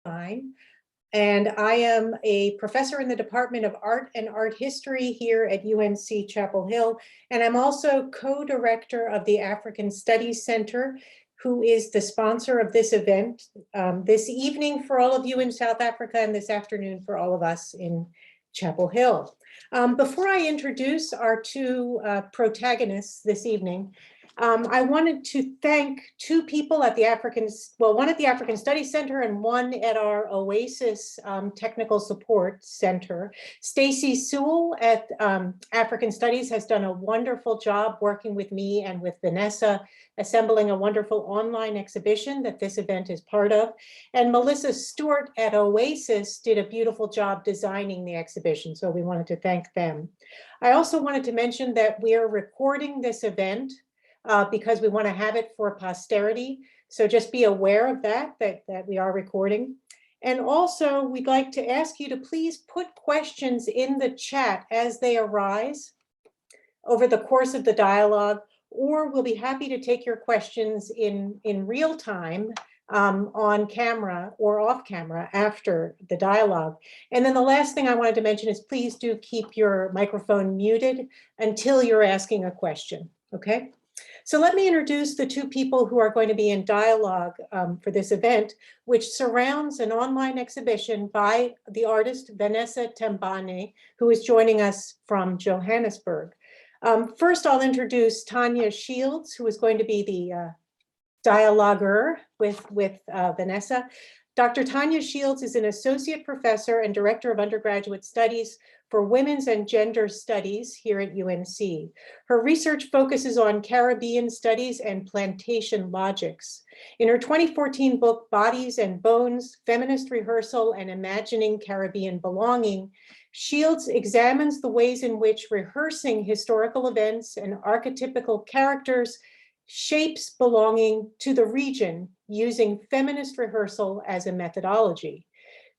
Tembane, and I am a professor in the Department of Art and Art History here at UNC Chapel Hill, and I'm also co-director of the African Studies Center, who is the sponsor of this event this evening for all of you in South Africa and this afternoon for all of us in Chapel Hill. Before I introduce our two protagonists this evening, I wanted to thank two people at the one at the African Studies Center and one at our OASIS Technical Support Center. Stacy Sewell at African Studies has done a wonderful job working with me and with Vanessa, assembling a wonderful online exhibition that this event is part of. And Melissa Stewart at OASIS did a beautiful job designing the exhibition, so we wanted to thank them. I also wanted to mention that we are recording this event because we want to have it for posterity. So just be aware of that we are recording. And also we'd like to ask you to please put questions in the chat as they arise over the course of the dialogue, or we'll be happy to take your questions in real time on camera or off camera after the dialogue. And then the last thing I wanted to mention is please do keep your microphone muted until you're asking a question, okay? So let me introduce the two people who are going to be in dialogue for this event, which surrounds an online exhibition by the artist Vanessa Tembane, who is joining us from Johannesburg. First, I'll introduce Tanya Shields, who is going to be the dialoguer with Vanessa. Dr. Tanya Shields is an associate professor and director of undergraduate studies for women's and gender studies here at UNC. Her research focuses on Caribbean studies and plantation logics. In her 2014 book, Bodies and Bones, Feminist Rehearsal and Imagining Caribbean Belonging, Shields examines the ways in which rehearsing historical events and archetypical characters shapes belonging to the region using feminist rehearsal as a methodology.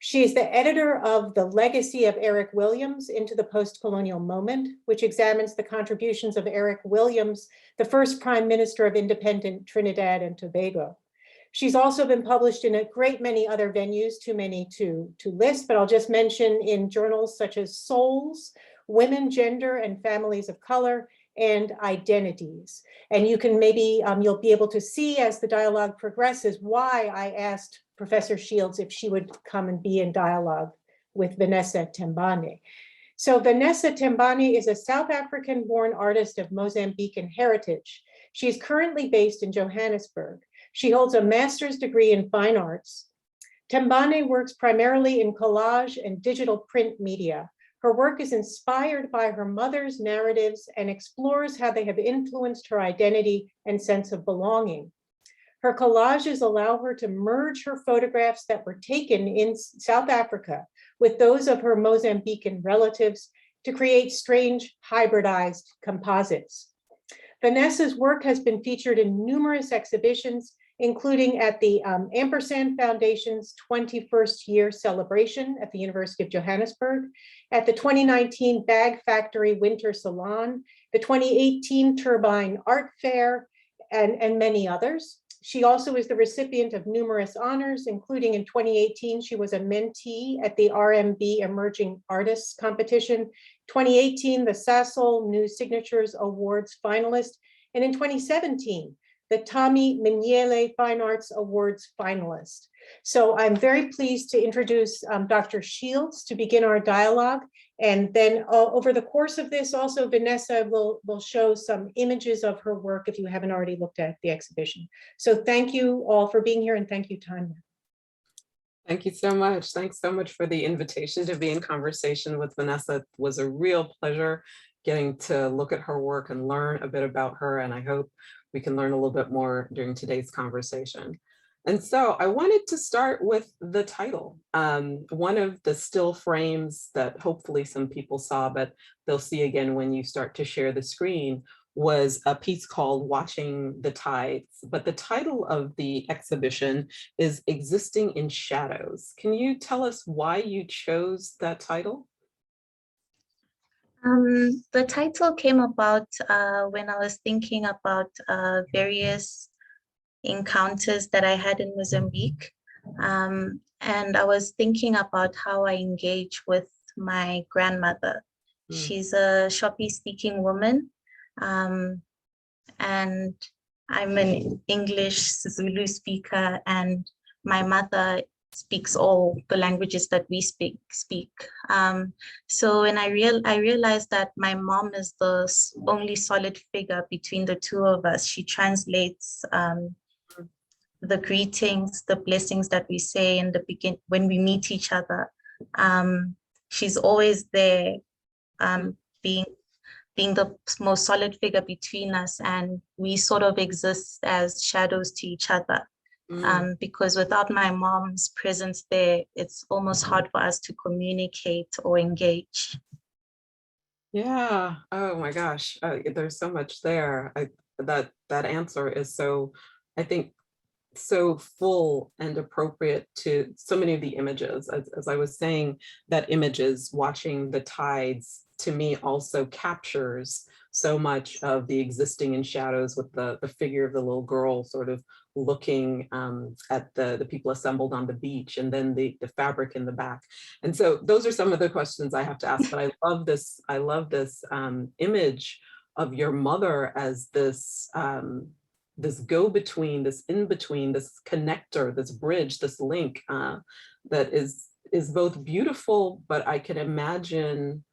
She is the editor of The Legacy of Eric Williams into the Post-Colonial Moment, which examines the contributions of Eric Williams, the first Prime Minister of independent Trinidad and Tobago. She's also been published in a great many other venues, too many to list, but I'll just mention in journals such as Souls, Women, Gender, and Families of Color, and Identities. And you can maybe, you'll be able to see as the dialogue progresses why I asked Professor Shields if she would come and be in dialogue with Vanessa Tembane. So Vanessa Tembane is a South African-born artist of Mozambican heritage. She is currently based in Johannesburg. She holds a master's degree in fine arts. Tembane works primarily in collage and digital print media. Her work is inspired by her mother's narratives and explores how they have influenced her identity and sense of belonging. Her collages allow her to merge her photographs that were taken in South Africa with those of her Mozambican relatives to create strange hybridized composites. Vanessa's work has been featured in numerous exhibitions, including at the Ampersand Foundation's 21st year celebration at the University of Johannesburg, at the 2019 Bag Factory Winter Salon, the 2018 Turbine Art Fair, and many others. She also is the recipient of numerous honors, including in 2018, she was a mentee at the RMB Emerging Artists Competition, 2018, the Sasol New Signatures Awards finalist, and in 2017, the Tommy Minyele Fine Arts Awards finalist. So I'm very pleased to introduce Dr. Shields to begin our dialogue. And then over the course of this, also Vanessa will show some images of her work if you haven't already looked at the exhibition. So thank you all for being here, and thank you, Tanya. Thank you so much. Thanks so much for the invitation to be in conversation with Vanessa. It was a real pleasure getting to look at her work and learn a bit about her, and I hope we can learn a little bit more during today's conversation. And so I wanted to start with the title. One of the still frames that hopefully some people saw, but they'll see again when you start to share the screen, was a piece called Watching the Tides. But the title of the exhibition is Existing in Shadows. Can you tell us why you chose that title? The title came about when I was thinking about various encounters that I had in Mozambique. And I was thinking about how I engage with my grandmother. She's a Shopi speaking woman. And I'm an English Zulu speaker, and my mother speaks all the languages that we speak. So when I realized that my mom is the only solid figure between the two of us. She translates the greetings, the blessings that we say in the beginning when we meet each other. She's always there, being the most solid figure between us, and we sort of exist as shadows to each other. Because without my mom's presence there, it's almost hard for us to communicate or engage. Yeah. Oh my gosh. There's so much there. That answer is so, I think, so full and appropriate to so many of the images. As I was saying, that images, watching the tides, to me also captures so much of the existing in shadows, with the figure of the little girl sort of looking at the people assembled on the beach, and then the fabric in the back. And so those are some of the questions I have to ask, but I love this image of your mother as this this go-between, this in-between, this connector, this bridge, this link that is both beautiful, but I can imagine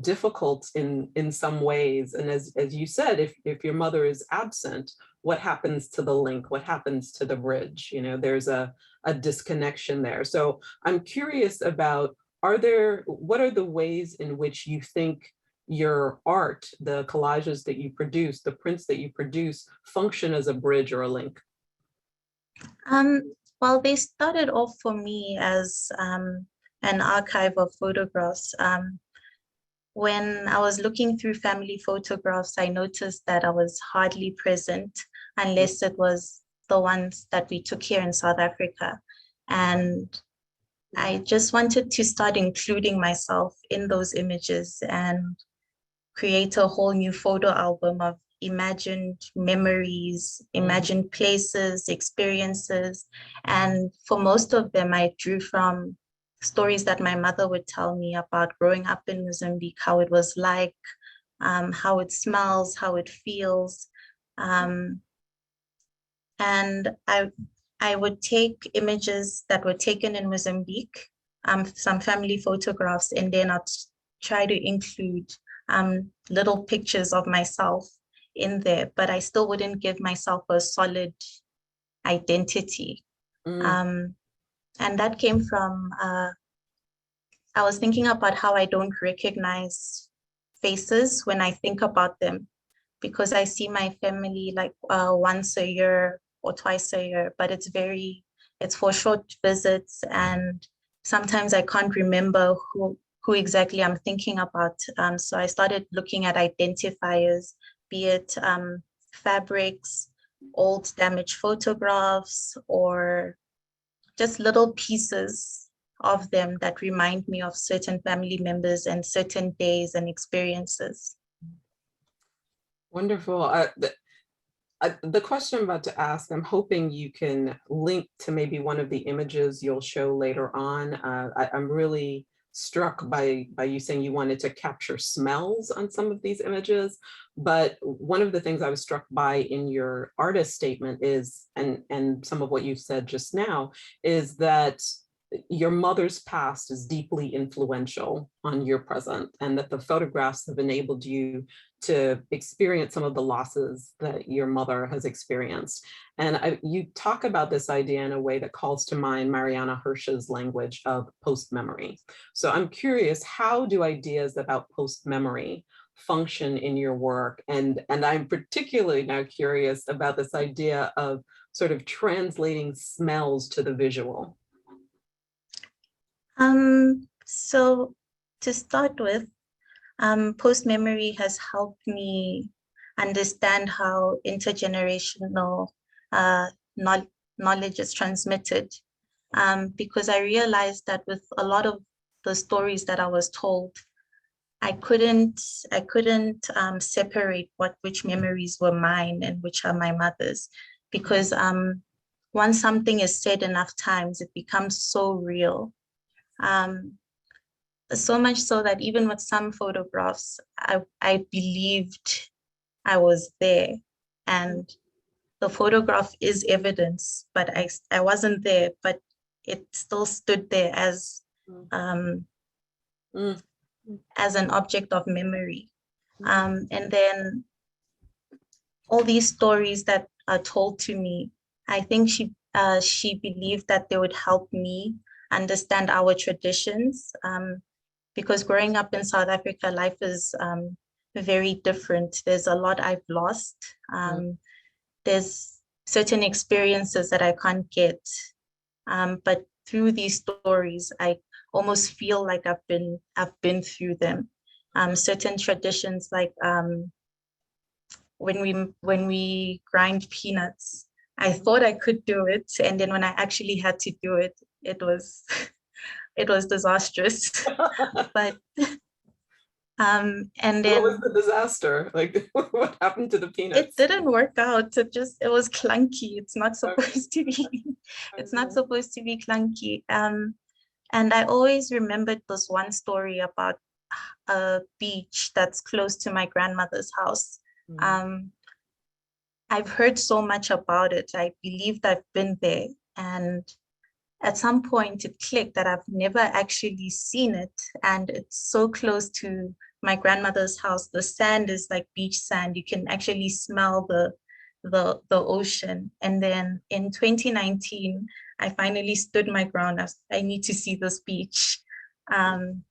difficult in some ways. And as you said, if your mother is absent, what happens to the link? What happens to the bridge? You know, there's a disconnection there. So I'm curious about, what are the ways in which you think your art, the collages that you produce, the prints that you produce, function as a bridge or a link? Well, they started off for me as an archive of photographs. When I was looking through family photographs, I noticed that I was hardly present unless it was the ones that we took here in South Africa. And I just wanted to start including myself in those images and create a whole new photo album of imagined memories, imagined places, experiences. And for most of them, I drew from stories that my mother would tell me about growing up in Mozambique, how it was like, how it smells, how it feels. And I would take images that were taken in Mozambique, some family photographs, and then I'd try to include little pictures of myself in there, but I still wouldn't give myself a solid identity. And that came from, I was thinking about how I don't recognize faces when I think about them, because I see my family like once a year or twice a year, but it's for short visits, and sometimes I can't remember who exactly I'm thinking about. So I started looking at identifiers, be it fabrics, old damaged photographs, or just little pieces of them that remind me of certain family members and certain days and experiences. Wonderful. The question I'm about to ask, I'm hoping you can link to maybe one of the images you'll show later on. I'm really struck by you saying you wanted to capture smells on some of these images. But one of the things I was struck by in your artist statement is, and some of what you said just now, is that your mother's past is deeply influential on your present, and that the photographs have enabled you to experience some of the losses that your mother has experienced. And you talk about this idea in a way that calls to mind Mariana Hirsch's language of post-memory. So I'm curious, how do ideas about post-memory function in your work? And I'm particularly now curious about this idea of sort of translating smells to the visual. So to start with, post-memory has helped me understand how intergenerational knowledge is transmitted, because I realized that with a lot of the stories that I was told, I couldn't separate which memories were mine and which are my mother's, because once something is said enough times, it becomes so real. So much so that even with some photographs, I believed I was there, and the photograph is evidence, but I wasn't there, but it still stood there as as an object of memory. And then all these stories that are told to me, I think she believed that they would help me understand our traditions. Because growing up in South Africa, life is very different. There's a lot I've lost. There's certain experiences that I can't get. But through these stories, I almost feel like I've been through them. Certain traditions like when we grind peanuts, I thought I could do it, and then when I actually had to do it, it was it was disastrous. But and then what was the disaster? Like, what happened to the peanuts? it didn't work out. It was clunky. It's not supposed to be. It's not supposed to be clunky. And I always remembered this one story about a beach that's close to my grandmother's house. I've heard so much about it. I believed I've been there, and at some point it clicked that I've never actually seen it, and it's so close to my grandmother's house. The sand is like beach sand. You can actually smell the ocean. And then in 2019, I finally stood my ground. I need to see this beach. And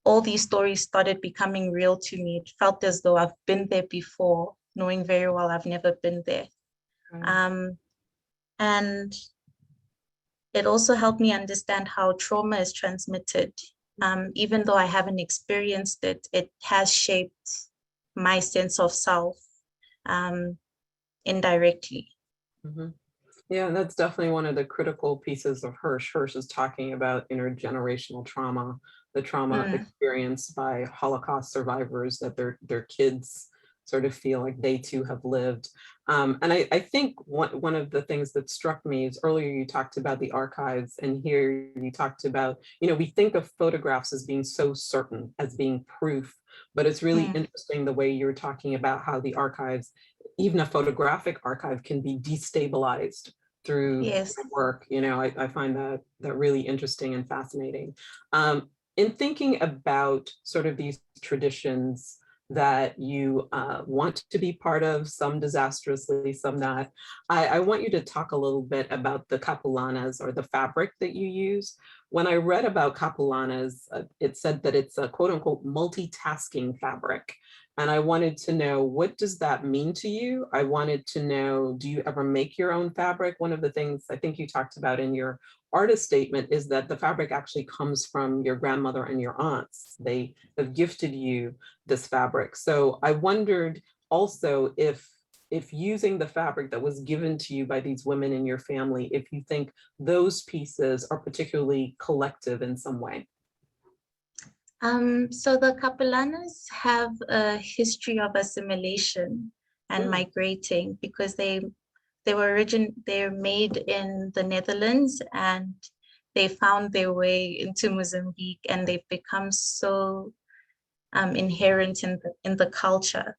all these stories started becoming real to me. It felt as though I've been there before, knowing very well I've never been there. And it also helped me understand how trauma is transmitted. Even though I haven't experienced it, it has shaped my sense of self indirectly. Yeah, that's definitely one of the critical pieces of Hirsch. Hirsch is talking about intergenerational trauma, the trauma experienced by Holocaust survivors that their kids sort of feel like they too have lived. And I think one of the things that struck me is earlier you talked about the archives, and here you talked about, we think of photographs as being so certain, as being proof, but it's really interesting the way you're talking about how the archives, even a photographic archive, can be destabilized through work. I find that really interesting and fascinating. In thinking about sort of these traditions that you want to be part of, some disastrously, some not, I want you to talk a little bit about the capulanas, or the fabric that you use. When I read about capulanas, it said that it's a quote unquote multitasking fabric. And I wanted to know, what does that mean to you? I wanted to know, do you ever make your own fabric? One of the things I think you talked about in your artist statement is that the fabric actually comes from your grandmother and your aunts. They have gifted you this fabric. So I wondered also if using the fabric that was given to you by these women in your family, if you think those pieces are particularly collective in some way. So the capulanas have a history of assimilation and migrating, because they're made in the Netherlands, and they found their way into Mozambique, and they've become so inherent in the culture.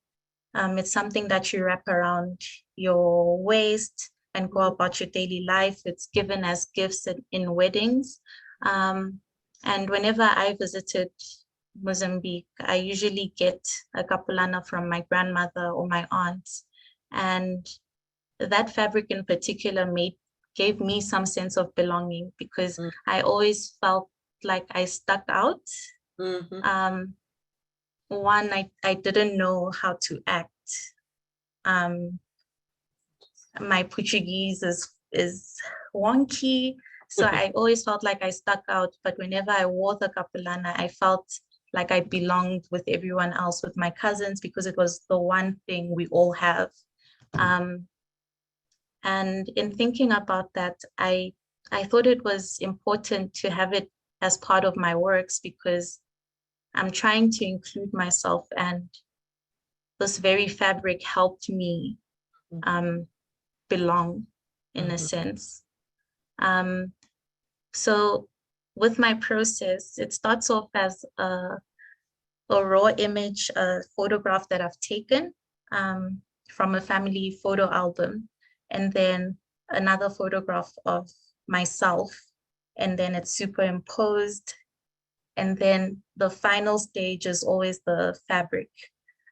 It's something that you wrap around your waist and go about your daily life. It's given as gifts in weddings. And whenever I visited Mozambique, I usually get a capulana from my grandmother or my aunt. And that fabric in particular gave me some sense of belonging, because I always felt like I stuck out. One, I didn't know how to act. My Portuguese is wonky, so I always felt like I stuck out. But whenever I wore the capulana, I felt like I belonged with everyone else, with my cousins, because it was the one thing we all have. And in thinking about that, I thought it was important to have it as part of my works, because I'm trying to include myself, and this very fabric helped me belong in a Mhm. sense. So with my process, it starts off as a raw image, a photograph that I've taken from a family photo album, and then another photograph of myself, and then it's superimposed. And then the final stage is always the fabric.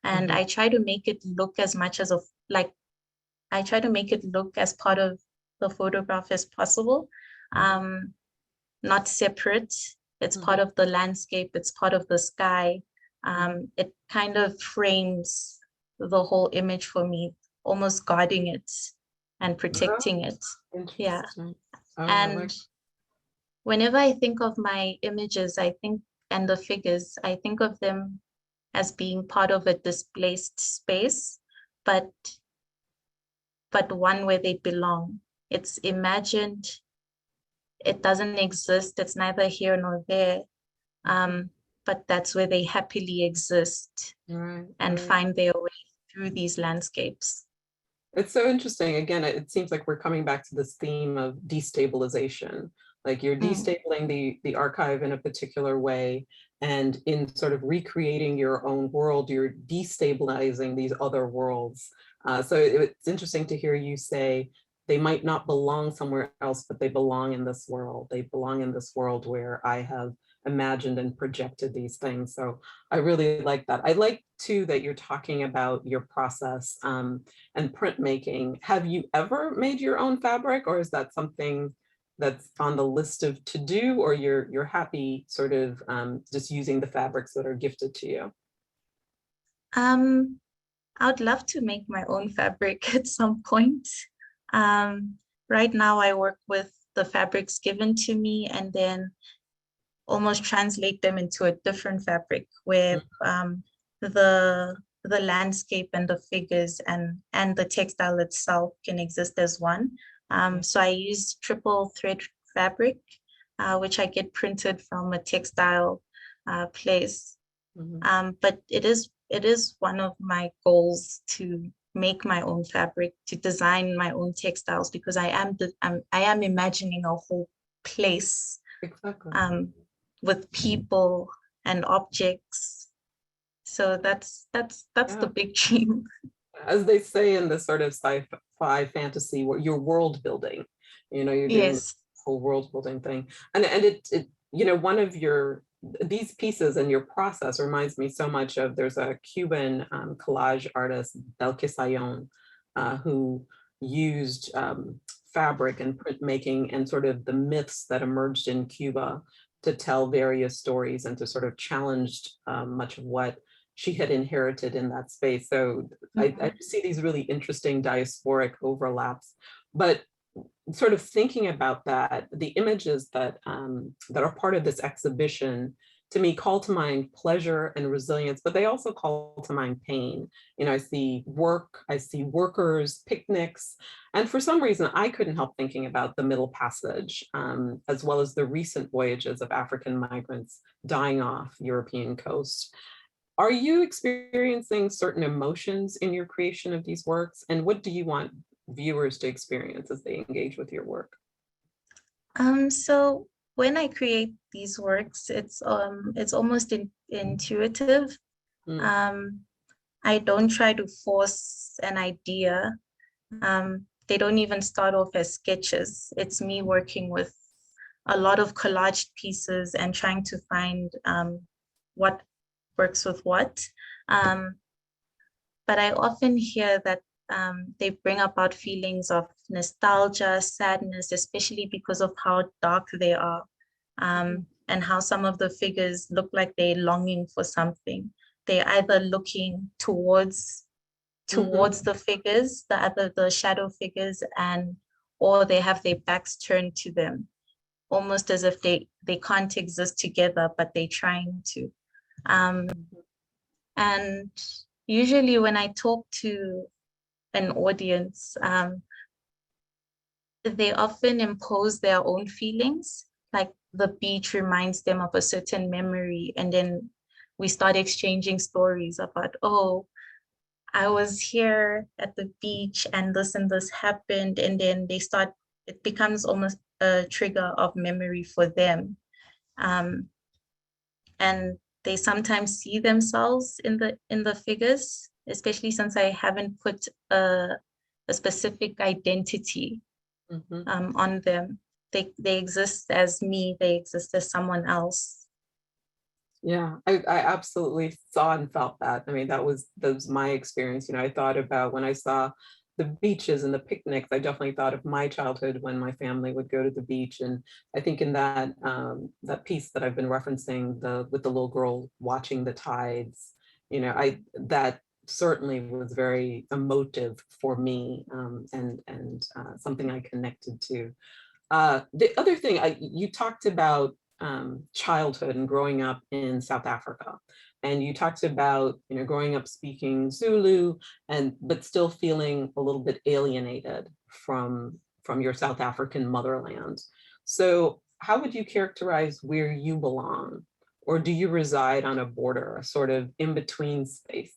And I try to make it look as much as I try to make it look as part of the photograph as possible, not separate. It's part of the landscape, it's part of the sky. It kind of frames the whole image for me, almost guarding it and protecting it. Yeah. Interesting. Oh, I And like. whenever I think of my images, and the figures, I think of them as being part of a displaced space, but one where they belong. It's imagined, it doesn't exist, it's neither here nor there, but that's where they happily exist and find their way through these landscapes. It's so interesting. Again, it seems like we're coming back to this theme of destabilization. Like you're destabilizing the archive in a particular way, and in sort of recreating your own world, you're destabilizing these other worlds. So it's interesting to hear you say they might not belong somewhere else, but they belong in this world. They belong in this world where I have imagined and projected these things. So I really like that. I like too that you're talking about your process and printmaking. Have you ever made your own fabric, or is that something that's on the list of to do, or you're happy sort of just using the fabrics that are gifted to you? I would love to make my own fabric at some point. Right now I work with the fabrics given to me and then almost translate them into a different fabric where the landscape and the figures and the textile itself can exist as one. So I use triple thread fabric, which I get printed from a textile place. But it is one of my goals to make my own fabric, to design my own textiles, because I am imagining a whole place with people and objects. So that's the big dream. As they say in this sort of sci-fi fantasy, where you're world building, you're doing this whole world building thing. And it one of these pieces and your process reminds me so much of, there's a Cuban collage artist, Del Quesayon, who used fabric and printmaking and sort of the myths that emerged in Cuba to tell various stories and to sort of challenge much of what she had inherited in that space. So I see these really interesting diasporic overlaps, but sort of thinking about that, the images that are part of this exhibition, to me, call to mind pleasure and resilience, but they also call to mind pain. I see work, I see workers, picnics, and for some reason, I couldn't help thinking about the Middle Passage, as well as the recent voyages of African migrants dying off European coasts. Are you experiencing certain emotions in your creation of these works? And what do you want viewers to experience as they engage with your work? So when I create these works, it's almost intuitive. I don't try to force an idea. They don't even start off as sketches. It's me working with a lot of collaged pieces and trying to find what works with what. But I often hear that they bring about feelings of nostalgia, sadness, especially because of how dark they are, and how some of the figures look like they're longing for something. They're either looking towards the figures, the shadow figures, or they have their backs turned to them, almost as if they can't exist together, but they're trying to. And usually when I talk to an audience, they often impose their own feelings, like the beach reminds them of a certain memory, and then we start exchanging stories about, oh, I was here at the beach and this happened, and then it becomes almost a trigger of memory for them. And they sometimes see themselves in the figures, especially since I haven't put a specific identity on them. They exist as me, they exist as someone else. Yeah, I absolutely saw and felt that. I mean, that was my experience. You know, I thought about when I saw the beaches and the picnics, I definitely thought of my childhood when my family would go to the beach. And I think in that that piece that I've been referencing, with the little girl watching the tides, you know, that certainly was very emotive for me, and something I connected to. The other thing, you talked about childhood and growing up in South Africa. And you talked about, you know, growing up speaking Zulu but still feeling a little bit alienated from your South African motherland. So how would you characterize where you belong? Or do you reside on a border, a sort of in-between space?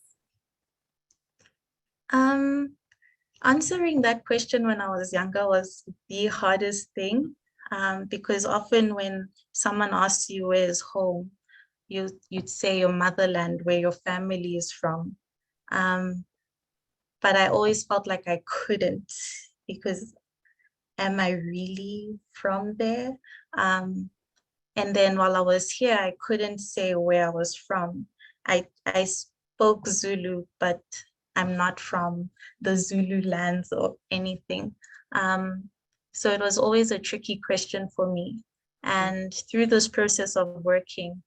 Answering that question when I was younger was the hardest thing, because often when someone asks you where is home, you'd say your motherland, where your family is from. But I always felt like I couldn't, because am I really from there? And then while I was here, I couldn't say where I was from. I spoke Zulu, but I'm not from the Zulu lands or anything. So it was always a tricky question for me. And through this process of working,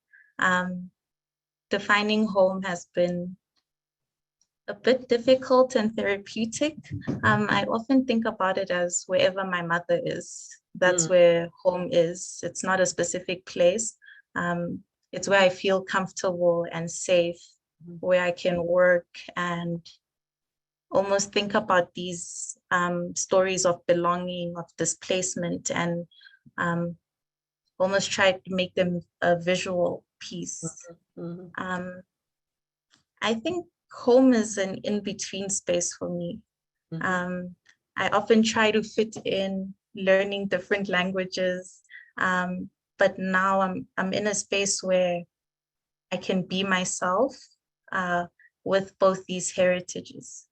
defining home has been a bit difficult and therapeutic. I often think about it as wherever my mother is, that's where home is. It's not a specific place. It's where I feel comfortable and safe, where I can work and almost think about these stories of belonging, of displacement, and almost try to make them a visual piece. I think home is an in-between space for me. I often try to fit in learning different languages, but now I'm in a space where I can be myself with both these heritages.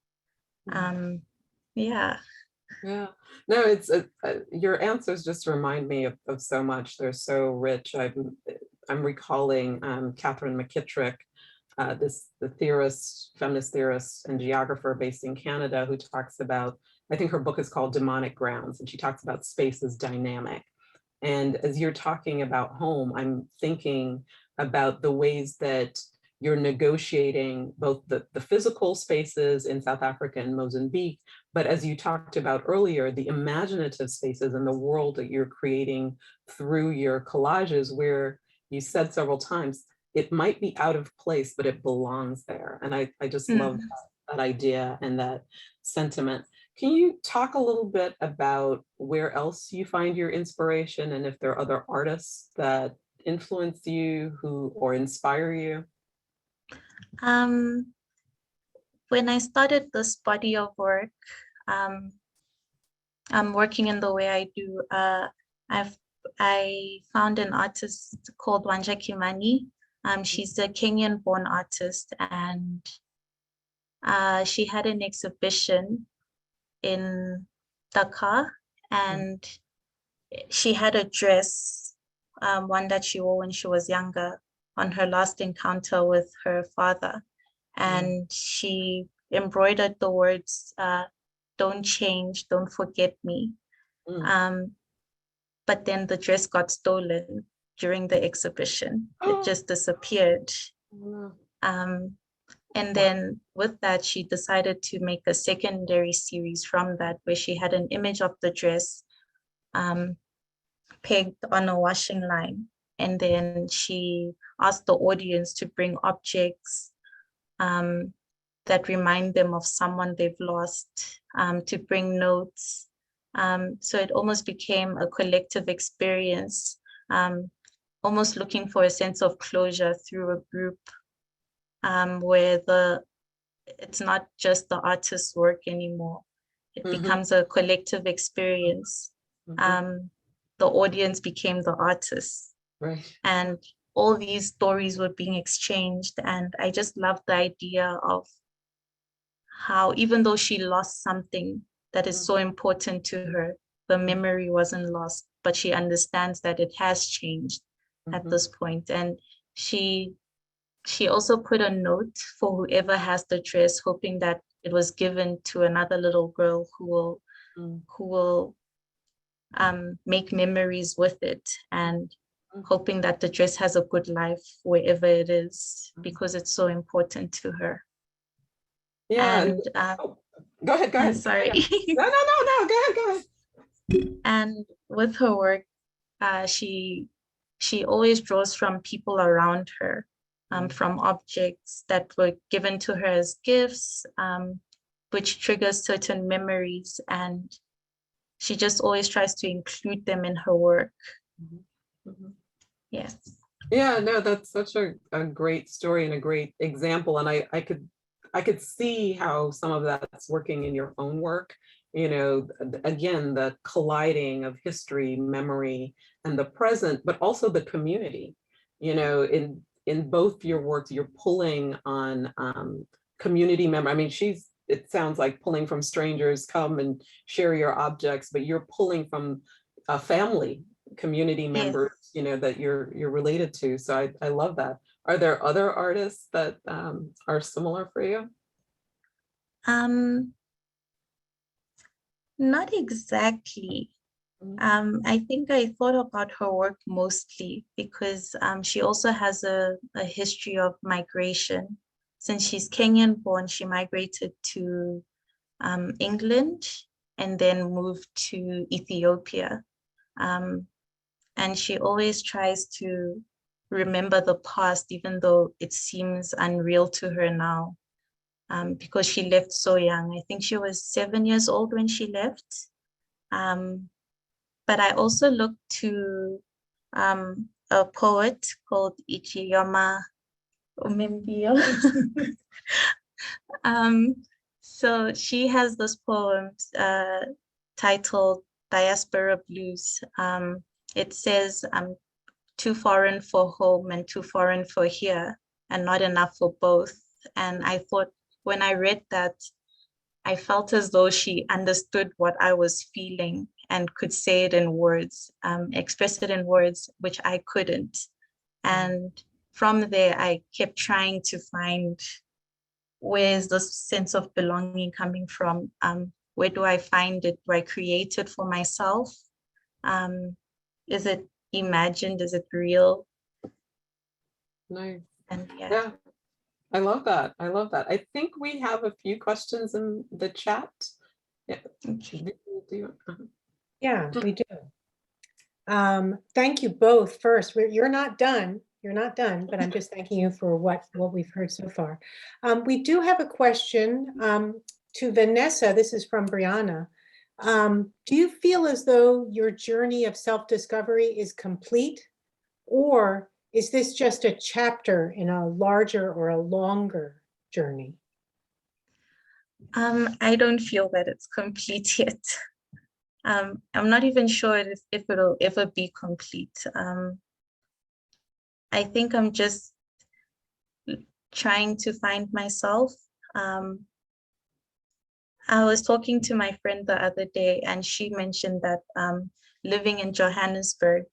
Yeah. Yeah, no, it's your answers just remind me of so much. They're so rich. I'm recalling Catherine McKittrick, the theorist, feminist theorist and geographer based in Canada, who talks about, I think her book is called Demonic Grounds, and she talks about space as dynamic. And as you're talking about home, I'm thinking about the ways that you're negotiating both the physical spaces in South Africa and Mozambique, but as you talked about earlier, the imaginative spaces in the world that you're creating through your collages, where you said several times, it might be out of place, but it belongs there. And I just love that idea and that sentiment. Can you talk a little bit about where else you find your inspiration, and if there are other artists that influence you or inspire you? When I started this body of work, I'm working in the way I do. I found an artist called Wanja Kimani. She's a Kenyan-born artist, and she had an exhibition in Dakar, and she had a dress, one that she wore when she was younger, on her last encounter with her father. And she embroidered the words, "Don't change, don't forget me." But then the dress got stolen during the exhibition. It just disappeared. And then with that, she decided to make a secondary series from that, where she had an image of the dress pegged on a washing line. And then she asked the audience to bring objects that remind them of someone they've lost, to bring notes. So it almost became a collective experience, almost looking for a sense of closure through a group, where it's not just the artist's work anymore. It becomes a collective experience. The audience became the artist. Right. And all these stories were being exchanged. And I just love the idea of how, even though she lost something that is so important to her, the memory wasn't lost, but she understands that it has changed at this point. And she also put a note for whoever has the dress, hoping that it was given to another little girl who will make memories with it, and hoping that the dress has a good life wherever it is, because it's so important to her. Yeah. And go ahead. sorry. No, go ahead. And with her work, she always draws from people around her, from objects that were given to her as gifts, which triggers certain memories, and she just always tries to include them in her work. Yes. Yeah, no, that's such a great story and a great example. And I could see how some of that's working in your own work. You know, again, the colliding of history, memory, and the present, but also the community. You know, in both your works, you're pulling on community member. I mean, it sounds like pulling from strangers, come and share your objects, but you're pulling from a family, community members, you know, that you're related to. So I love that. Are there other artists that are similar for you? Not exactly. I think I thought about her work mostly because she also has a history of migration. Since she's Kenyan born, she migrated to England and then moved to Ethiopia. And she always tries to remember the past, even though it seems unreal to her now, because she left so young. I think she was 7 years old when she left. But I also looked to a poet called Ichiyoma Umembio. So she has this poem titled Diaspora Blues. It says, I'm too foreign for home and too foreign for here, and not enough for both. And I thought, when I read that, I felt as though she understood what I was feeling and could say it in words, express it in words, which I couldn't. And from there, I kept trying to find, where's the sense of belonging coming from? Where do I find it? Do I create it for myself? Is it imagined? Is it real? Nice. And yeah. I love that. I love that. I think we have a few questions in the chat. Yeah. Yeah, we do. Thank you both first. You're not done. You're not done, but I'm just thanking you for what we've heard so far. We do have a question to Vanessa. This is from Brianna. Do you feel as though your journey of self-discovery is complete, or is this just a chapter in a larger or a longer journey? I don't feel that it's complete yet. I'm not even sure if it'll ever be complete. I think I'm just trying to find myself. I was talking to my friend the other day, and she mentioned that living in Johannesburg,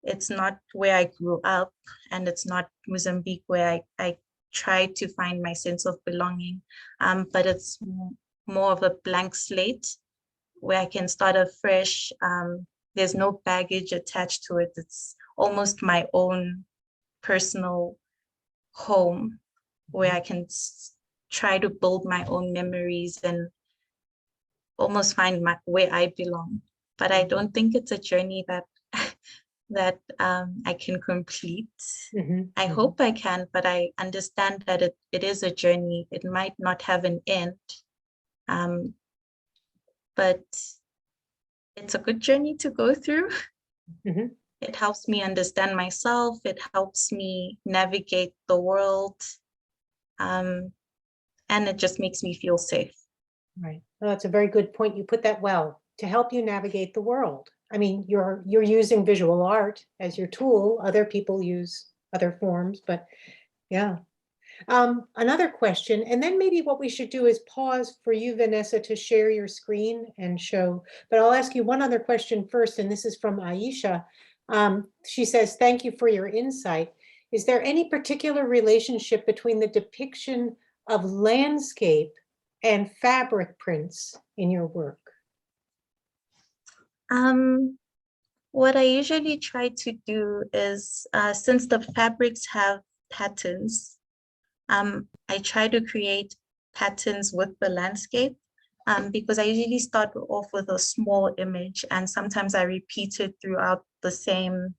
it's not where I grew up, and it's not Mozambique where I tried to find my sense of belonging, but it's more of a blank slate where I can start afresh. There's no baggage attached to it. It's almost my own personal home where I can try to build my own memories and almost find where I belong. But I don't think it's a journey that I can complete. I hope I can, but I understand that it is a journey. It might not have an end, but it's a good journey to go through. It helps me understand myself. It helps me navigate the world. And and it just makes me feel safe. Right. Well, that's a very good point. You put that well, to help you navigate the world. I mean, you're using visual art as your tool. Other people use other forms, but yeah. Another question, and then maybe what we should do is pause for you, Vanessa, to share your screen and show, but I'll ask you one other question first, and this is from Aisha. She says, thank you for your insight. Is there any particular relationship between the depiction of landscape and fabric prints in your work? What I usually try to do is, since the fabrics have patterns, I try to create patterns with the landscape, because I usually start off with a small image and sometimes I repeat it throughout the same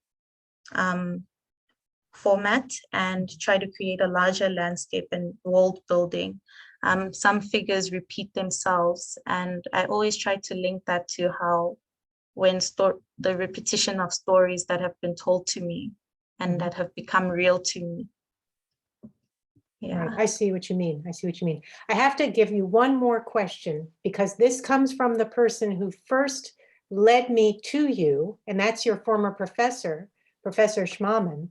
format and try to create a larger landscape and world building. Some figures repeat themselves, and I always try to link that to how the repetition of stories that have been told to me and that have become real to me. Yeah. Right. I see what you mean. I see what you mean. I have to give you one more question because this comes from the person who first led me to you, and that's your former professor, Professor Schmaman,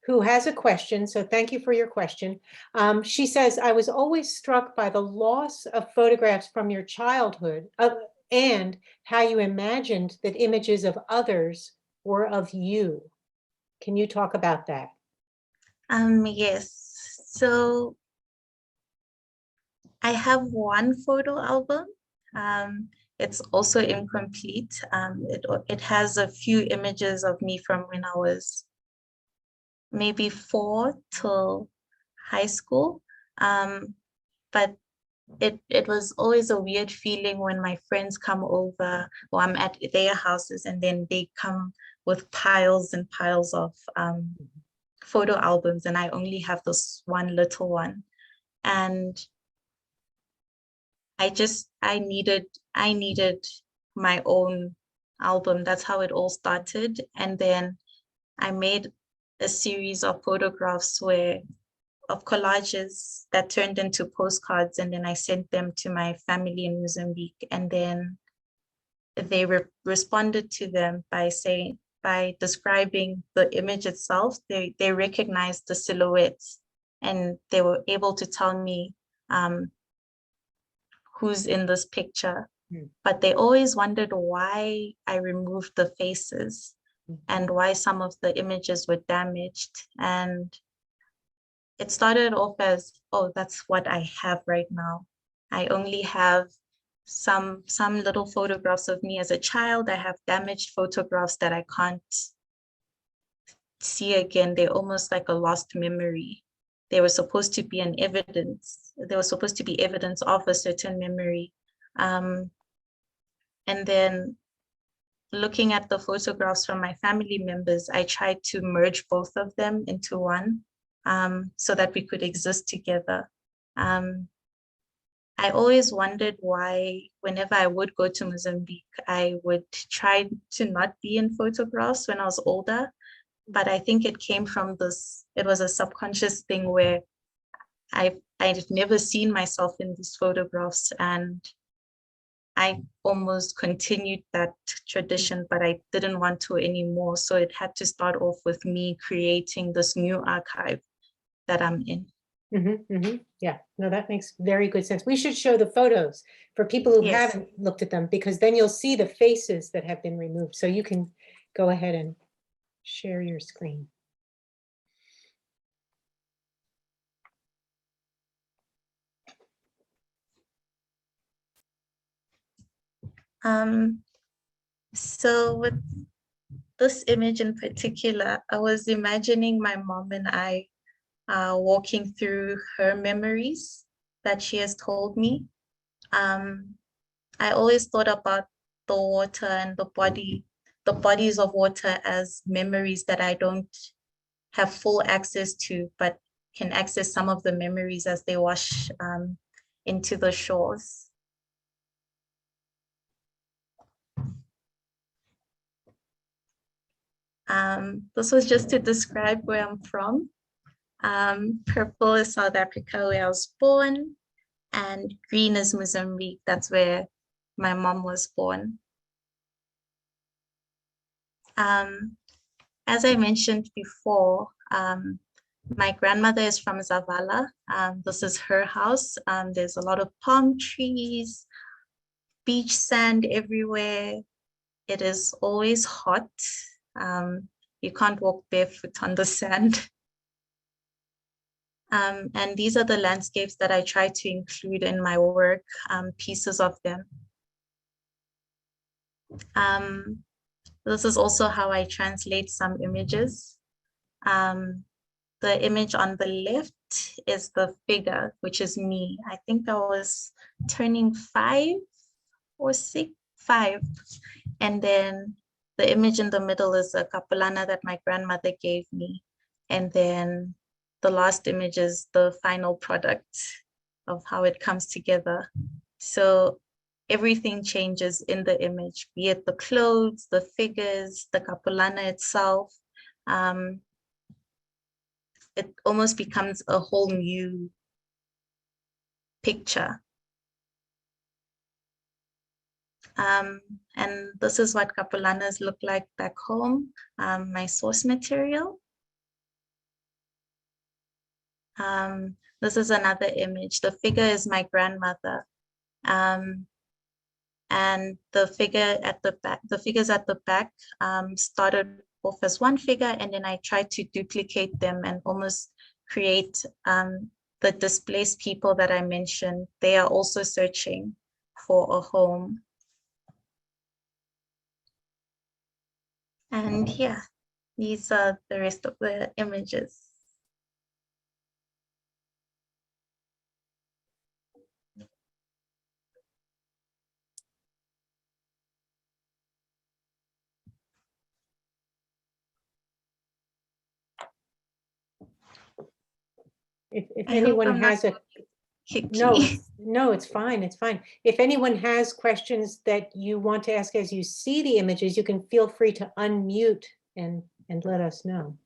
who has a question. So thank you for your question. She says, I was always struck by the loss of photographs from your childhood and how you imagined that images of others were of you. Can you talk about that? Yes. So I have one photo album. It's also incomplete. It has a few images of me from when I was maybe 4 till high school. But it was always a weird feeling when my friends come over or I'm at their houses and then they come with piles and piles of photo albums and I only have this one little one. And I needed my own album. That's how it all started. And then I made a series of photographs of collages that turned into postcards, and then I sent them to my family in Mozambique, and then they responded to them by describing the image itself. They recognized the silhouettes, and they were able to tell me who's in this picture. But they always wondered why I removed the faces and why some of the images were damaged. And it started off as, oh, that's what I have right now. I only have some little photographs of me as a child. I have damaged photographs that I can't see again. They're almost like a lost memory. They were supposed to be an evidence. They were supposed to be evidence of a certain memory. And then looking at the photographs from my family members, I tried to merge both of them into one so that we could exist together. I always wondered why, whenever I would go to Mozambique, I would try to not be in photographs when I was older. But I think it came from it was a subconscious thing where I've never seen myself in these photographs, and I almost continued that tradition, but I didn't want to anymore. So it had to start off with me creating this new archive that I'm in. Yeah, no, that makes very good sense. We should show the photos for people who Yes. haven't looked at them, because then you'll see the faces that have been removed. So you can go ahead and share your screen. So with this image in particular, I was imagining my mom and I walking through her memories that she has told me. I always thought about the water and the bodies of water as memories that I don't have full access to, but can access some of the memories as they wash into the shores. This was just to describe where I'm from. Purple is South Africa, where I was born. and green is Mozambique. That's where my mom was born. As I mentioned before, my grandmother is from Zavala. This is her house. There's a lot of palm trees, beach sand everywhere. It is always hot. You can't walk barefoot on the sand. And these are the landscapes that I try to include in my work, pieces of them. This is also how I translate some images. The image on the left is the figure, which is me. I think I was turning 5 or 6, 5. And then the image in the middle is a capulana that my grandmother gave me. And then the last image is the final product of how it comes together. So everything changes in the image, be it the clothes, the figures, the capulana itself. It almost becomes a whole new picture. And this is what capulanas look like back home, my source material. This is another image. The figure is my grandmother. And the figure at the back, the figures at the back started off as one figure, and then I tried to duplicate them and almost create the displaced people that I mentioned. They are also searching for a home. And yeah, these are the rest of the images. If I hope anyone I'm not has a, hickey. no, it's fine, it's fine. If anyone has questions that you want to ask as you see the images, you can feel free to unmute and let us know.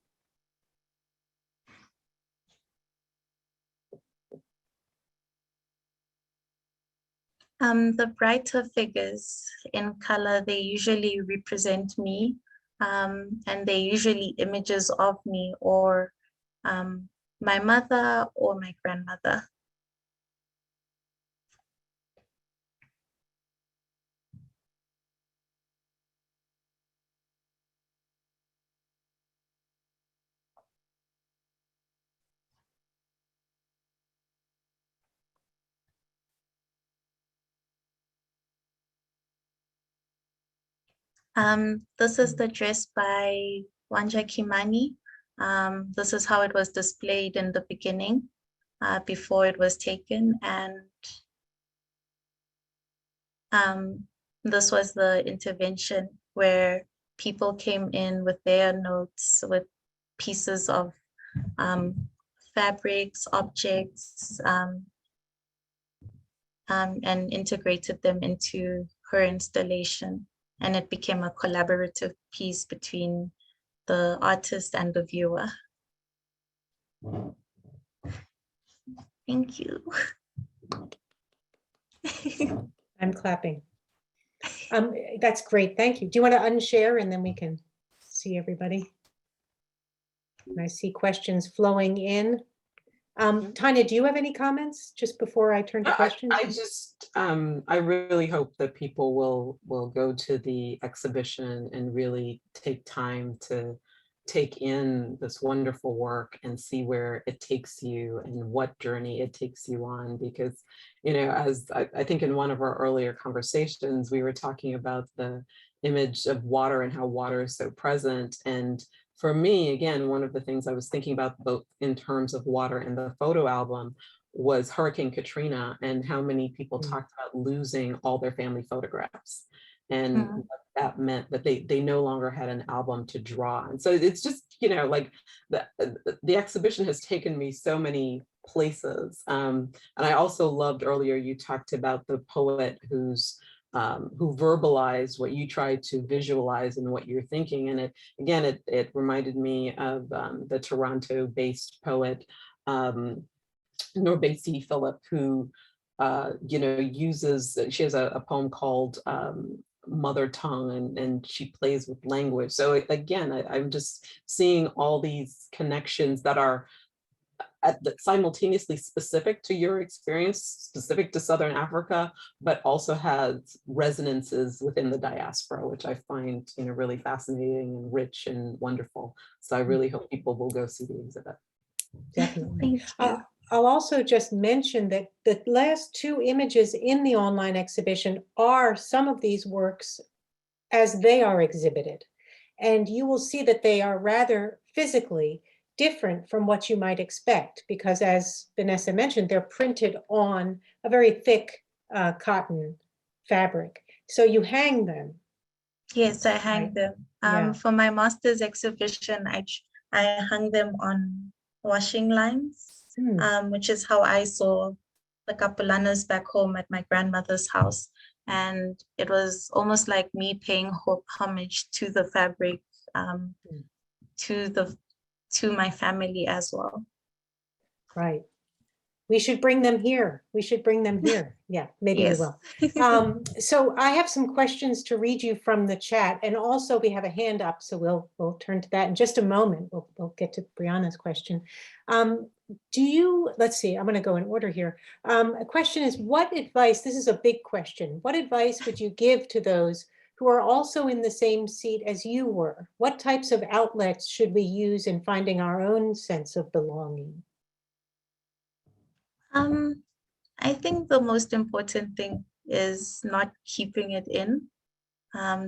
The brighter figures in color, they usually represent me, and they're usually images of me or my mother or my grandmother. This is the dress by Wanja Kimani. This is how it was displayed in the beginning, before it was taken. And this was the intervention where people came in with their notes, with pieces of fabrics, objects, and integrated them into her installation. And it became a collaborative piece between the artist and the viewer. Thank you. I'm clapping. That's great, thank you. Do you want to unshare and then we can see everybody? And I see questions flowing in. Tanya, do you have any comments just before I turn to questions? I really hope that people will go to the exhibition and really take time to take in this wonderful work and see where it takes you and what journey it takes you on. Because, you know, as I think in one of our earlier conversations, we were talking about the image of water and how water is so present. And for me, again, one of the things I was thinking about both in terms of water and the photo album was Hurricane Katrina and how many people talked about losing all their family photographs and what that meant, that they no longer had an album to draw. And so it's just, you know, like the exhibition has taken me so many places. And I also loved earlier, you talked about the poet who verbalized what you tried to visualize and what you're thinking. And it reminded me of the Toronto-based poet, Norbesi Philip, who uses, she has a poem called Mother Tongue, and she plays with language. So again, I'm just seeing all these connections that are simultaneously specific to your experience, specific to Southern Africa, but also has resonances within the diaspora, which I find really fascinating and rich and wonderful. So I really hope people will go see the exhibit. Definitely. Thank you. I'll also just mention that the last two images in the online exhibition are some of these works as they are exhibited. And you will see that they are rather physically different from what you might expect, because as Vanessa mentioned, they're printed on a very thick cotton fabric. So you hang them. Yes, I hang them. Yeah. For my master's exhibition, I hung them on washing lines, which is how I saw the Capulanas back home at my grandmother's house. And it was almost like me paying homage to the fabric, to my family as well. Right. We should bring them here. We should bring them here. Yeah, maybe Yes. we will. So I have some questions to read you from the chat, and also we have a hand up, so we'll turn to that in just a moment. We'll get to Brianna's question. Let's see, I'm going to go in order here. A question is, what advice, this is a big question, what advice would you give to those who are also in the same seat as you were? What types of outlets should we use in finding our own sense of belonging? I think the most important thing is not keeping it in.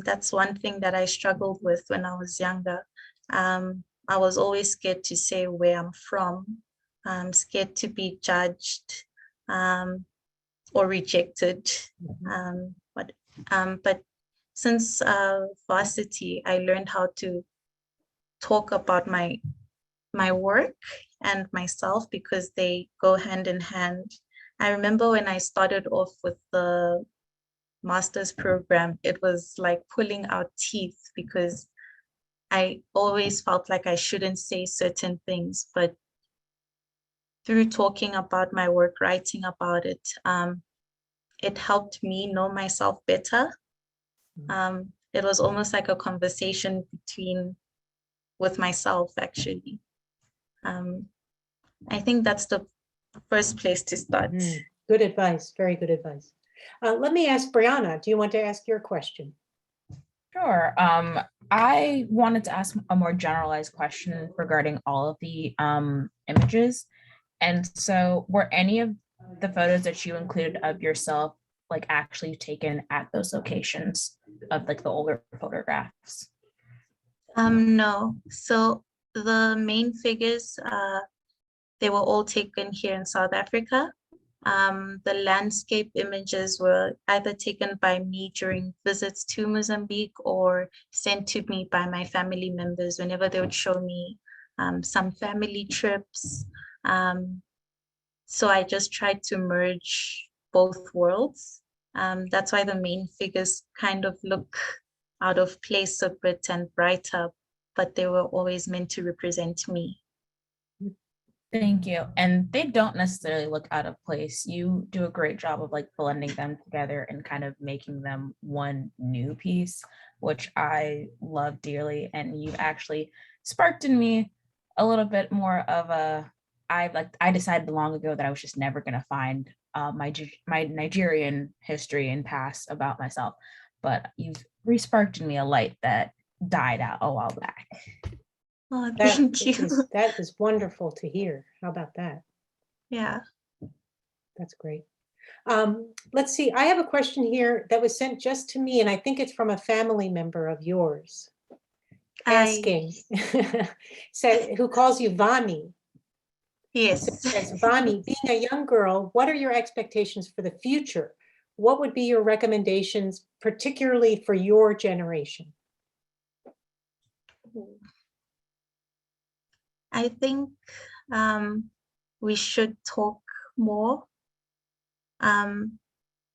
That's one thing that I struggled with when I was younger. I was always scared to say where I'm from. I'm scared to be judged or rejected. But since varsity, I learned how to talk about my work and myself, because they go hand in hand. I remember when I started off with the master's program, it was like pulling out teeth, because I always felt like I shouldn't say certain things, but through talking about my work, writing about it, it helped me know myself better. It was almost like a conversation with myself, actually. I think that's the first place to start. Good advice, very good advice. Let me ask Brianna, do you want to ask your question? Sure. I wanted to ask a more generalized question regarding all of the images. And so were any of the photos that you included of yourself like actually taken at those locations of like the older photographs? No. So the main figures, they were all taken here in South Africa. The landscape images were either taken by me during visits to Mozambique or sent to me by my family members whenever they would show me some family trips. So I just tried to merge both worlds. That's why the main figures kind of look out of place a bit and brighter, but they were always meant to represent me. Thank you. And they don't necessarily look out of place. You do a great job of like blending them together and kind of making them one new piece, which I love dearly. And you've actually sparked in me a little bit more of I decided long ago that I was just never going to find my Nigerian history and past about myself, but you've re-sparked in me a light that died out a while back. Oh, thank you. That is wonderful to hear. How about that? Yeah. That's great. Let's see. I have a question here that was sent just to me, and I think it's from a family member of yours. Asking, who calls you Vani. Yes. So it says, Vani, being a young girl, what are your expectations for the future? What would be your recommendations, particularly for your generation? I think we should talk more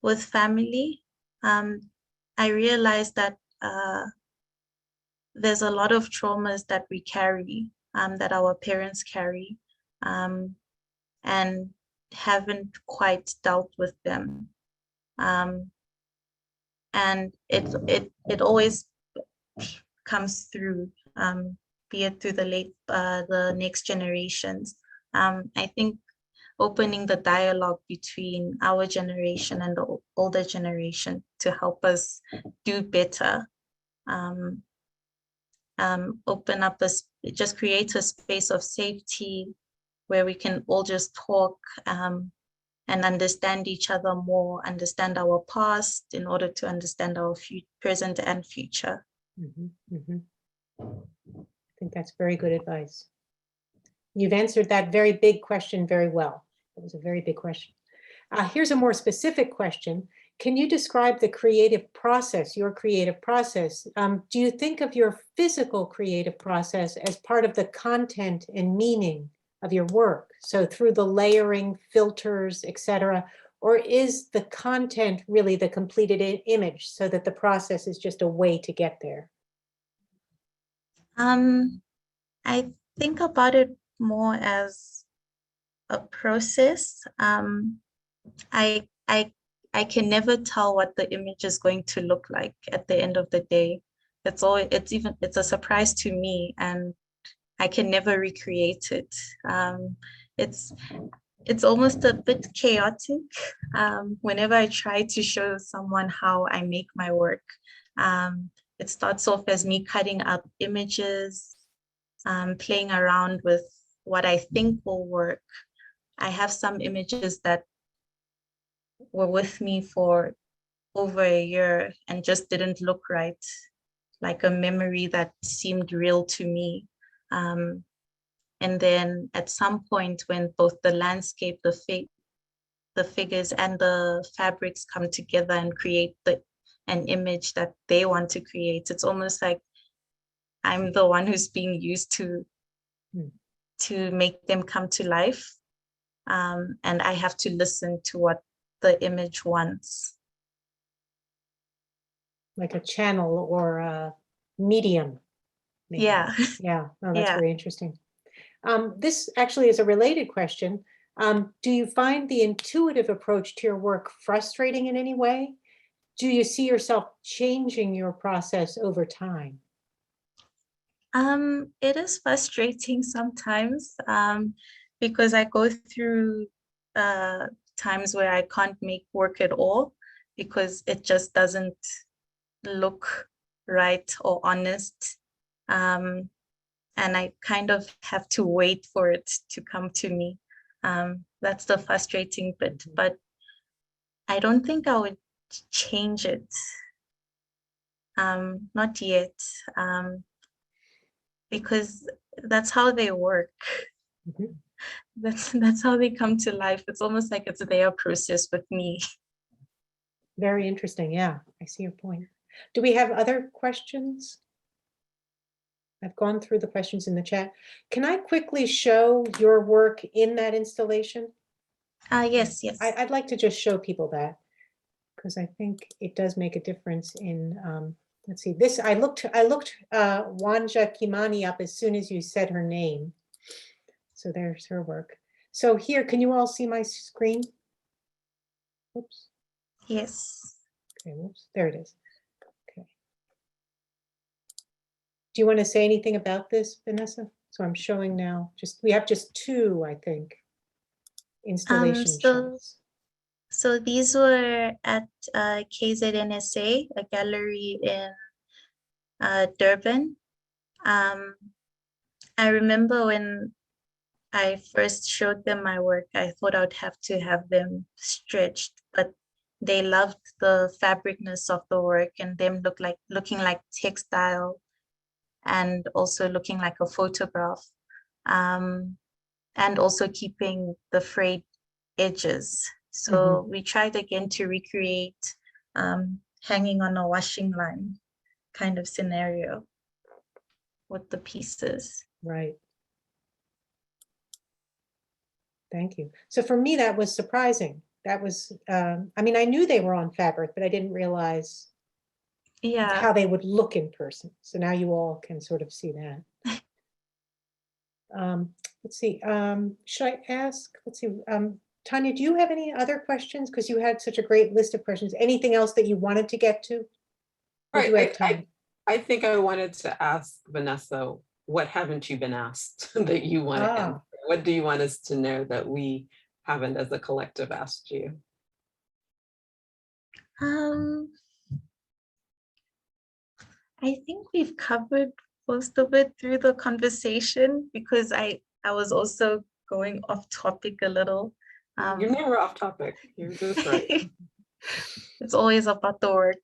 with family. I realized that there's a lot of traumas that we carry, that our parents carry. And haven't quite dealt with them. And it always comes through, be it through the next generations. I think opening the dialogue between our generation and the older generation to help us do better, open up just create a space of safety where we can all just talk and understand each other more, understand our past in order to understand our present and future. I think that's very good advice. You've answered that very big question very well. It was a very big question. Here's a more specific question. Can you describe the creative process, your creative process? Do you think of your physical creative process as part of the content and meaning of your work? So through the layering, filters, etc., or is the content really the completed image so that the process is just a way to get there? I think about it more as a process. I can never tell what the image is going to look like at the end of the day. It's a surprise to me, and I can never recreate it. It's almost a bit chaotic whenever I try to show someone how I make my work. It starts off as me cutting up images, playing around with what I think will work. I have some images that were with me for over a year and just didn't look right, like a memory that seemed real to me. And then at some point when both the landscape, the figures and the fabrics come together and create an image that they want to create, it's almost like I'm the one who's being used to make them come to life. And I have to listen to what the image wants. Like a channel or a medium. Maybe. Yeah. Yeah, oh, that's Yeah. very interesting. This actually is a related question. Do you find the intuitive approach to your work frustrating in any way? Do you see yourself changing your process over time? It is frustrating sometimes because I go through times where I can't make work at all because it just doesn't look right or honest. And I kind of have to wait for it to come to me. That's the frustrating bit, but I don't think I would change it. Not yet, because that's how they work. Mm-hmm. That's how they come to life. It's almost like it's their process with me. Very interesting. Yeah, I see your point. Do we have other questions? I've gone through the questions in the chat. Can I quickly show your work in that installation? Yes. I'd like to just show people that because I think it does make a difference in, let's see, this, I looked Wanja Kimani up as soon as you said her name. So there's her work. So here, can you all see my screen? Oops. Yes. Okay, whoops, there it is. Okay. Do you want to say anything about this, Vanessa? So I'm showing now, we have just two, I think, installation shots. So these were at KZNSA, a gallery in Durban. I remember when I first showed them my work, I thought I would have to have them stretched, but they loved the fabricness of the work and them looking like textile and also looking like a photograph, and also keeping the frayed edges. So we tried again to recreate hanging on a washing line kind of scenario with the pieces. Right. Thank you. So for me, that was surprising. That was, I mean, I knew they were on fabric, but I didn't realize how they would look in person. So now you all can sort of see that. Let's see, should I ask, let's see, Tanya, do you have any other questions? Because you had such a great list of questions. Anything else that you wanted to get to? Or do you have time? I think I wanted to ask Vanessa, what haven't you been asked that you want to answer? What do you want us to know that we haven't as a collective asked you? I think we've covered most of it through the conversation, because I was also going off topic a little. You're never off topic. You're just right. It's always about the work.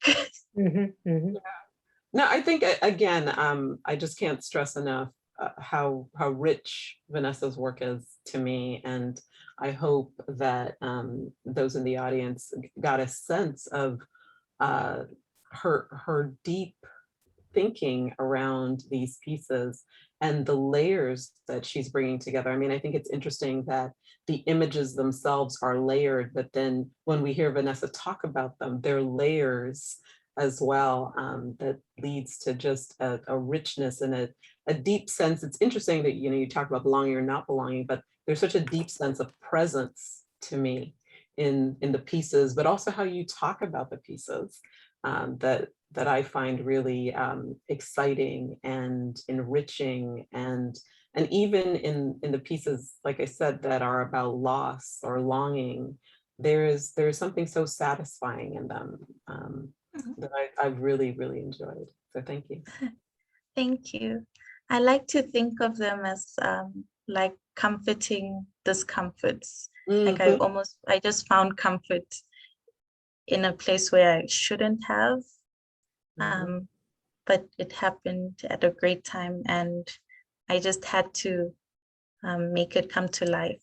No, I think again, I just can't stress enough how rich Vanessa's work is to me, and I hope that those in the audience got a sense of her deep thinking around these pieces and the layers that she's bringing together. I mean, I think it's interesting that the images themselves are layered, but then when we hear Vanessa talk about them, they're layers as well, that leads to just a richness and a deep sense. It's interesting that, you know, you talk about belonging or not belonging, but there's such a deep sense of presence to me in the pieces, but also how you talk about the pieces that I find really exciting and enriching, and even in the pieces, like I said, that are about loss or longing, there's something so satisfying in them that I've really enjoyed. So thank you. Thank you. I like to think of them as like comforting discomforts. Like I just found comfort in a place where I shouldn't have. But it happened at a great time, and I just had to make it come to life.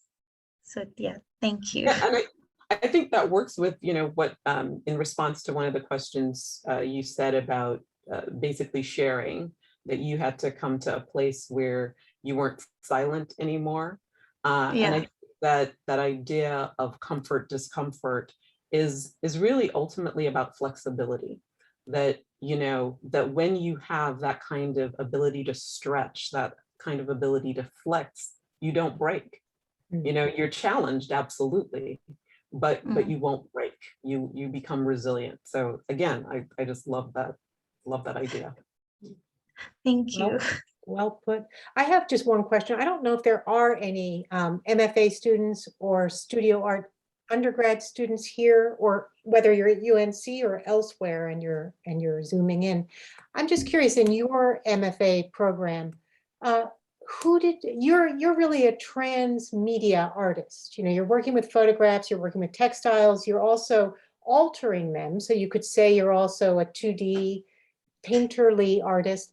So yeah, thank you. Yeah, and I think that works with, you know, what in response to one of the questions you said about basically sharing, that you had to come to a place where you weren't silent anymore. And I think that idea of comfort, discomfort is really ultimately about flexibility. That, you know, that when you have that kind of ability to stretch, that kind of ability to flex, you don't break. You know, you're challenged, absolutely, but you won't break. You become resilient. So again, I just love that idea. Thank you. Well put. I have just one question. I don't know if there are any MFA students or studio art undergrad students here, or whether you're at UNC or elsewhere and you're zooming in. I'm just curious, in your MFA program, you're really a transmedia artist. You know, you're working with photographs, you're working with textiles, you're also altering them. So you could say you're also a 2D painterly artist.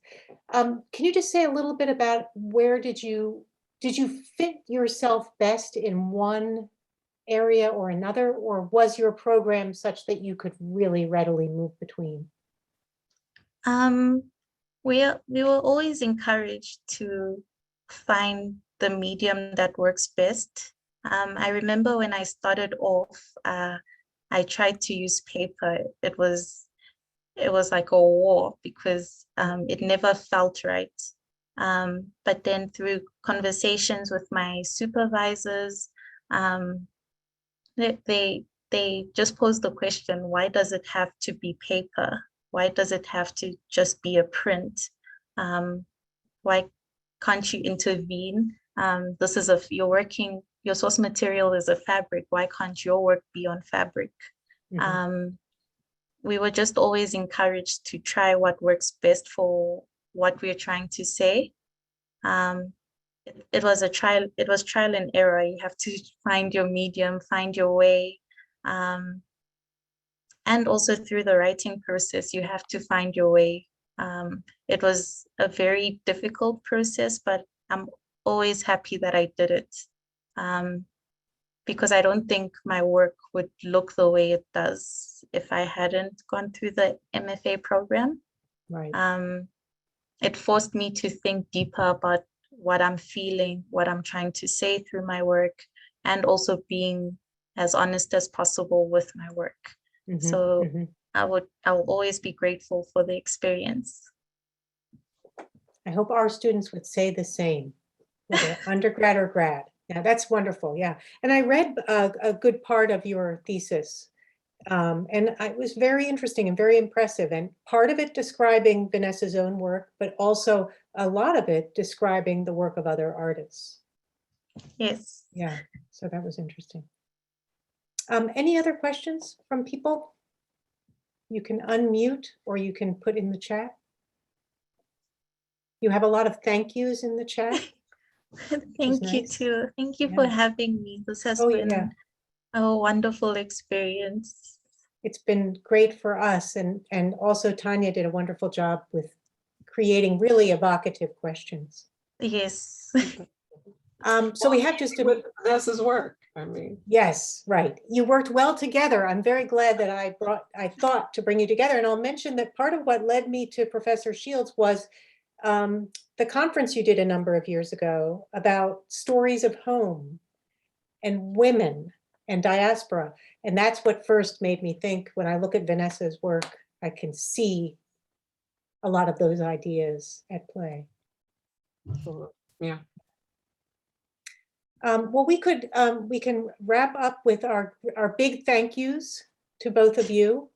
Can you just say a little bit about where did you fit yourself best in one area or another, or was your program such that you could really readily move between? We were always encouraged to find the medium that works best. I remember when I started off, I tried to use paper. It was like a war, because it never felt right. But then through conversations with my supervisors, they just posed the question, why does it have to be paper? Why does it have to just be a print? Why can't you intervene? This is your source material is a fabric. Why can't your work be on fabric? We were just always encouraged to try what works best for what we're trying to say. It was trial and error. You have to find your medium, find your way. And also through the writing process, you have to find your way. It was a very difficult process, but I'm always happy that I did it. Because I don't think my work would look the way it does if I hadn't gone through the MFA program. Right. It forced me to think deeper about what I'm feeling, what I'm trying to say through my work, and also being as honest as possible with my work. So I will always be grateful for the experience. I hope our students would say the same, whether undergrad or grad. Yeah, that's wonderful. Yeah. And I read a good part of your thesis. And it was very interesting and very impressive. And part of it describing Vanessa's own work, but also a lot of it describing the work of other artists. Yes. Yeah, so that was interesting. Any other questions from people? You can unmute or you can put in the chat. You have a lot of thank yous in the chat. Thank you nice. too. Thank you Yeah. for having me. This has Oh, been yeah. a wonderful experience. It's been great for us. And also Tanya did a wonderful job with creating really evocative questions. Yes. So we have just a with Vanessa's work. I mean, yes, right. You worked well together. I'm very glad that I thought to bring you together. And I'll mention that part of what led me to Professor Shields was the conference you did a number of years ago about stories of home and women and diaspora. And that's what first made me think, when I look at Vanessa's work, I can see a lot of those ideas at play. yeah. Well, we can wrap up with our big thank yous to both of you.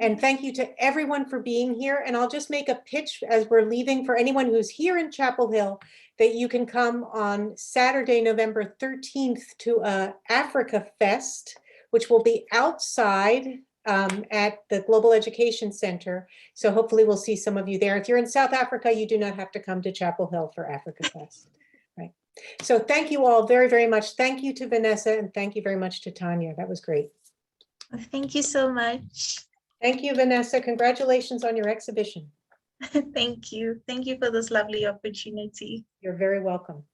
And thank you to everyone for being here. And I'll just make a pitch as we're leaving for anyone who's here in Chapel Hill, that you can come on Saturday, November 13th to Africa Fest, which will be outside at the Global Education Center. So hopefully we'll see some of you there. If you're in South Africa, you do not have to come to Chapel Hill for Africa Fest. Right. So thank you all very, very much. Thank you to Vanessa and thank you very much to Tanya. That was great. Thank you so much. Thank you, Vanessa. Congratulations on your exhibition. Thank you. Thank you for this lovely opportunity. You're very welcome.